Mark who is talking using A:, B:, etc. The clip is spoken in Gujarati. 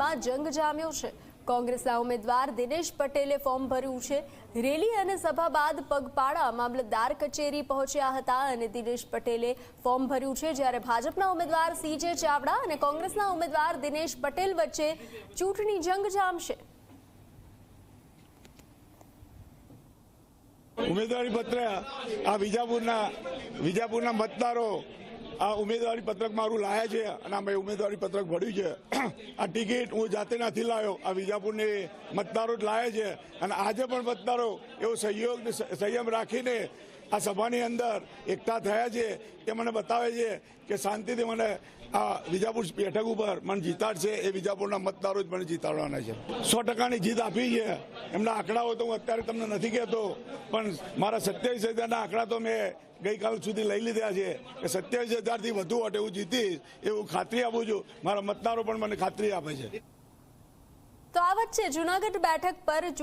A: પટેલમાં જંગ જામ્યો છે। કોંગ્રેસના ઉમેદવાર દિનેશ પટેલે ફોર્મ ભર્યું છે। રેલી અને સભા બાદ પગપાળા મામલતદાર કચેરી પહોંચ્યા હતા અને દિનેશ પટેલે ફોર્મ ભર્યું છે, જ્યારે ભાજપના ઉમેદવાર સીજે ચાવડા અને કોંગ્રેસના ઉમેદવાર દિનેશ પટેલ વચ્ચે ચૂંટણી જંગ જામશે।
B: ઉમેદવારી પત્ર આ વિજાપુરના મતદારો આ ઉમેદવારી પત્રક મારું લાયા છે અને અમે ઉમેદવારી પત્રક ભર્યું છે। આ ટિકિટ હું જાતે નથી લાવ્યો, આ વિજાપુરની મતદારો જ લાયા છે અને આજે પણ મતદારો એવો સંયમ રાખીને આ સભાની અંદર એકઠા થયા છે। એ મને બતાવે છે કે શાંતિથી મને આ વિજાપુર બેઠક ઉપર મને જીતાડશે। એ વિજાપુરના મતદારો જ મને જીતાડવાના છે। 100% જીત આપી છે। એમના આંકડાઓ તો હું અત્યારે તમને નથી કહેતો, પણ મારા 27,000ના આંકડા તો મેં ગઈકાલ સુધી લઈ લીધા છે કે 27,000થી વધુ વોટે હું જીતીશ એવું ખાતરી આપું છું। મારા મતદારો પણ મને ખાતરી આપે છે।
A: તો આ વચ્ચે જૂનાગઢ બેઠક પર